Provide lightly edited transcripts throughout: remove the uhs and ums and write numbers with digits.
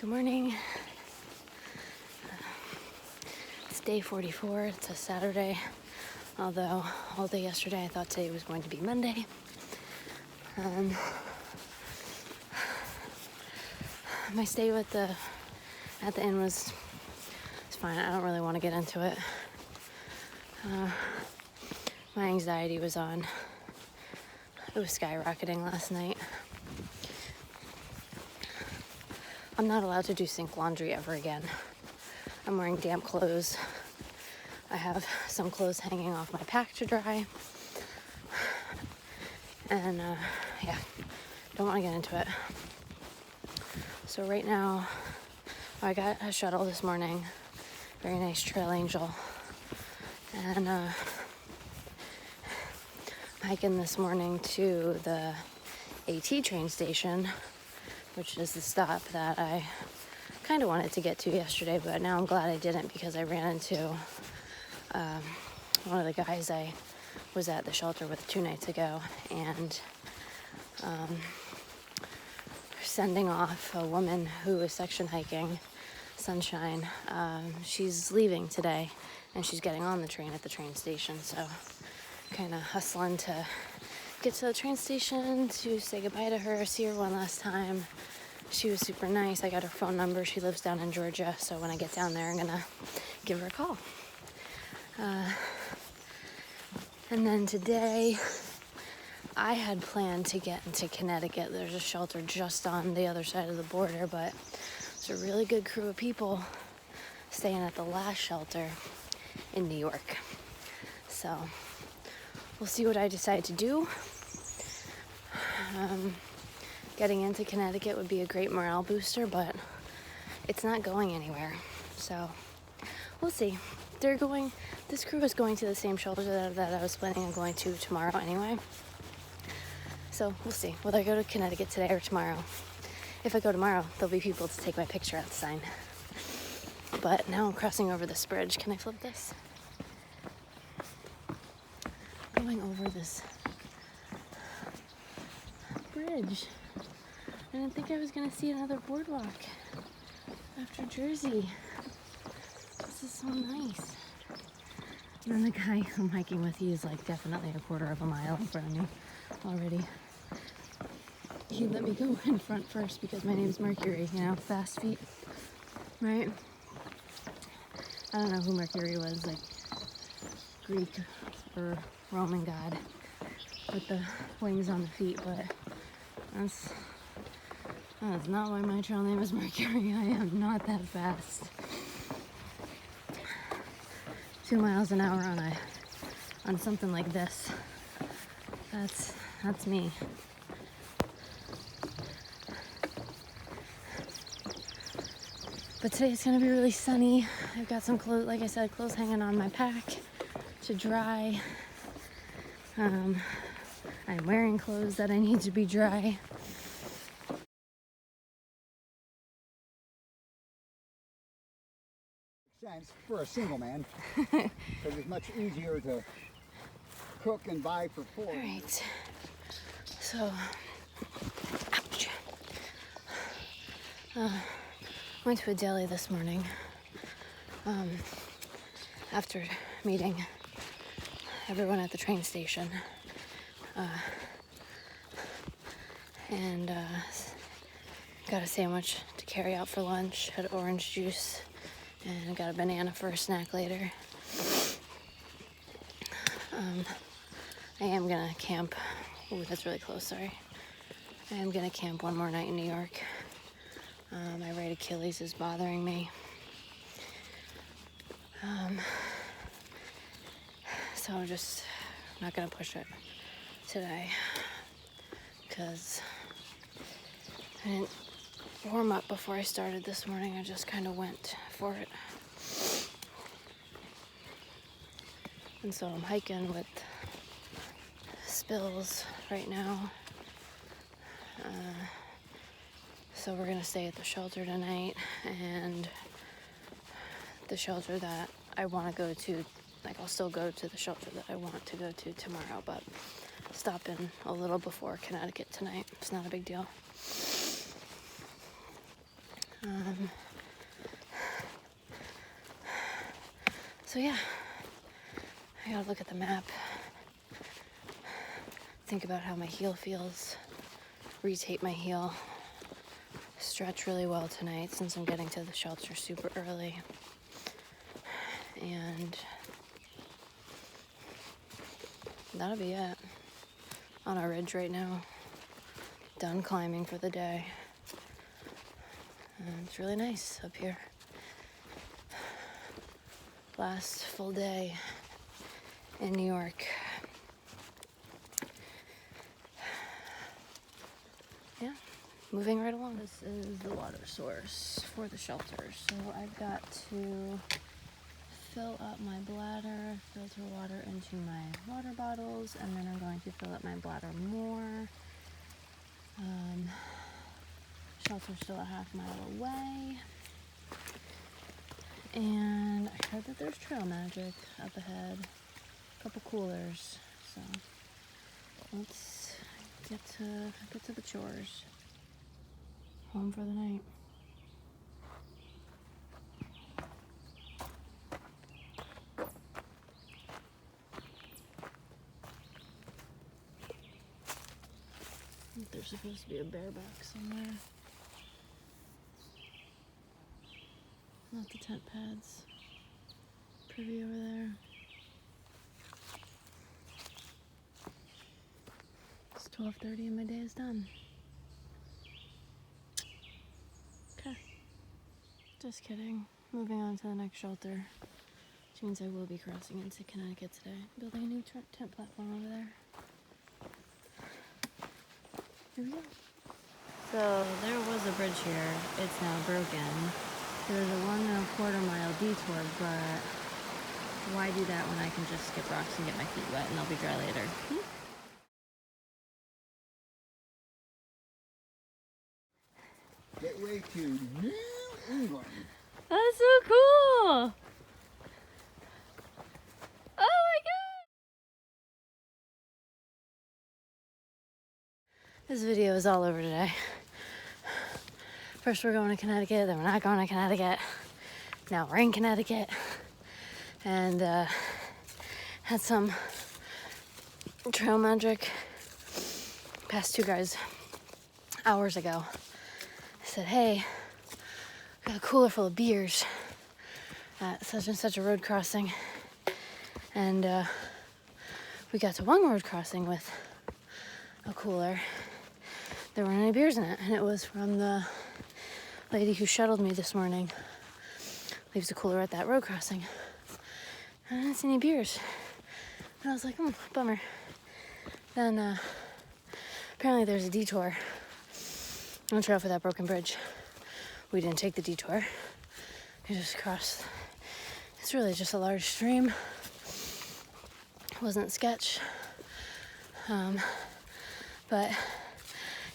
Good morning. It's day 44. It's a Saturday. Although all day yesterday I thought today was going to be Monday. My stay at the inn was fine. I don't really want to get into it. My anxiety was on. It was skyrocketing last night. I'm not allowed to do sink laundry ever again. I'm wearing damp clothes. I have some clothes hanging off my pack to dry. And don't want to get into it. So right now, I got a shuttle this morning. Very nice Trail Angel. And I'm hiking this morning to the AT train station, which is the stop that I kind of wanted to get to yesterday, but now I'm glad I didn't because I ran into one of the guys I was at the shelter with 2 nights ago, and sending off a woman who is section hiking Sunshine. She's leaving today, and she's getting on the train at the train station, so kind of hustling to get to the train station to say goodbye to her, see her one last time. She was super nice. I got her phone number. She lives down in Georgia, so when I get down there, I'm gonna give her a call. And then today, I had planned to get into Connecticut. There's a shelter just on the other side of the border, but there's a really good crew of people staying at the last shelter in New York. So we'll see what I decide to do. Getting into Connecticut would be a great morale booster, but it's not going anywhere. So we'll see. This crew is going to the same shelter that I was planning on going to tomorrow anyway. So we'll see whether I go to Connecticut today or tomorrow. If I go tomorrow, there'll be people to take my picture at the sign. But now I'm crossing over this bridge. Can I flip this? Going over this bridge. I didn't think I was gonna see another boardwalk after Jersey. This is so nice. And then the guy I'm hiking with, he's like definitely a quarter of a mile in front of me already. He let me go in front first because my name's Mercury, fast feet, right? I don't know who Mercury was, like Greek or Roman god with the wings on the feet, but that's not why my trail name is Mercury. I am not that fast. 2 miles an hour on something like this. That's me. But today it's gonna be really sunny. I've got some clothes, like I said, clothes hanging on my pack to dry. I'm wearing clothes that I need to be dry. Sense for a single man because it's much easier to cook and buy for 4. All right. So, ouch. Went to a deli this morning after meeting everyone at the train station, and got a sandwich to carry out for lunch. Had orange juice. And I got a banana for a snack later. I am gonna camp. Ooh, that's really close, sorry. I am gonna camp one more night in New York. My right Achilles is bothering me. So I'm just not gonna push it today because I didn't warm up before I started this morning. I just kind of went for it. And so I'm hiking with Spills right now. So we're gonna stay at the shelter tonight, and the shelter that I want to go to, I'll still go to the shelter that I want to go to tomorrow, but stop in a little before Connecticut tonight. It's not a big deal. So yeah, I gotta look at the map, think about how my heel feels, retape my heel, stretch really well tonight since I'm getting to the shelter super early, and that'll be it. On our ridge right now, done climbing for the day, and it's really nice up here. Last full day in New York. Yeah, moving right along. This is the water source for the shelter. So I've got to fill up my bladder, filter water into my water bottles, and then I'm going to fill up my bladder more. Shelter's still a half mile away. And I heard that there's trail magic up ahead. A couple coolers. So let's get to the chores. Home for the night. I think there's supposed to be a bareback somewhere. Not the tent pads. Privy over there. It's 12:30 and my day is done. Okay. Just kidding. Moving on to the next shelter. Which means I will be crossing into Connecticut today. Building a new tent platform over there. Here we go. So there was a bridge here. It's now broken. There's a 1.25 mile detour, but why do that when I can just skip rocks and get my feet wet and they'll be dry later? Gateway to New England. That's so cool! Oh my god! This video is all over today. First we're going to Connecticut, then we're not going to Connecticut. Now we're in Connecticut. And had some trail magic. Passed two guys hours ago. I said, hey, got a cooler full of beers at such and such a road crossing. And we got to one road crossing with a cooler. There weren't any beers in it, and it was from the lady who shuttled me this morning. Leaves a cooler at that road crossing. I didn't see any beers. And I was like, bummer. Then apparently there's a detour on the trail for that broken bridge. We didn't take the detour. We just crossed. It's really just a large stream. It wasn't sketch. But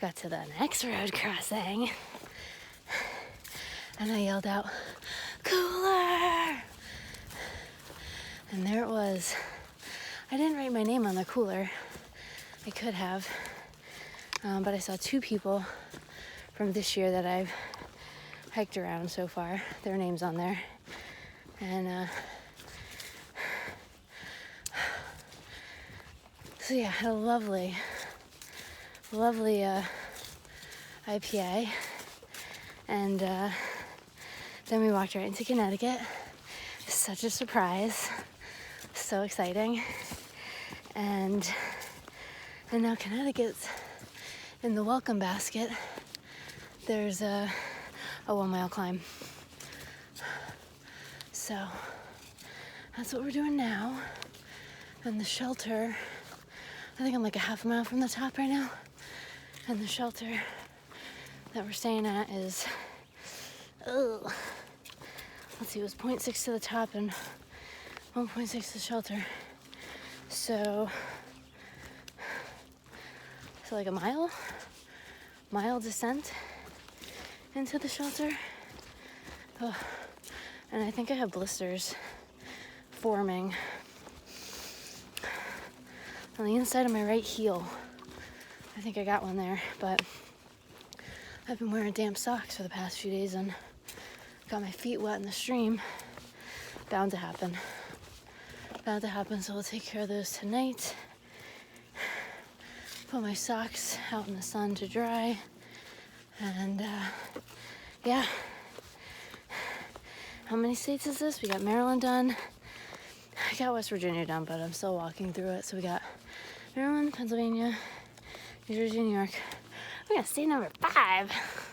got to the next road crossing. And I yelled out, cooler! And there it was. I didn't write my name on the cooler. I could have. But I saw two people from this year that I've hiked around so far. Their names on there. And so yeah, had a lovely IPA. And then we walked right into Connecticut. Such a surprise. So exciting. And now Connecticut's in the welcome basket. There's a 1 mile climb. So that's what we're doing now. And the shelter, I think I'm like a half a mile from the top right now. And the shelter that we're staying at is, let's see, it was 0.6 to the top and 1.6 to the shelter. So like a mile descent into the shelter. Oh, and I think I have blisters forming on the inside of my right heel. I think I got one there, but I've been wearing damp socks for the past few days and got my feet wet in the stream. Bound to happen. Bound to happen, so we'll take care of those tonight. Put my socks out in the sun to dry. And yeah. How many states is this? We got Maryland done. I got West Virginia done, but I'm still walking through it. So we got Maryland, Pennsylvania, New Jersey, New York. We got state number 5.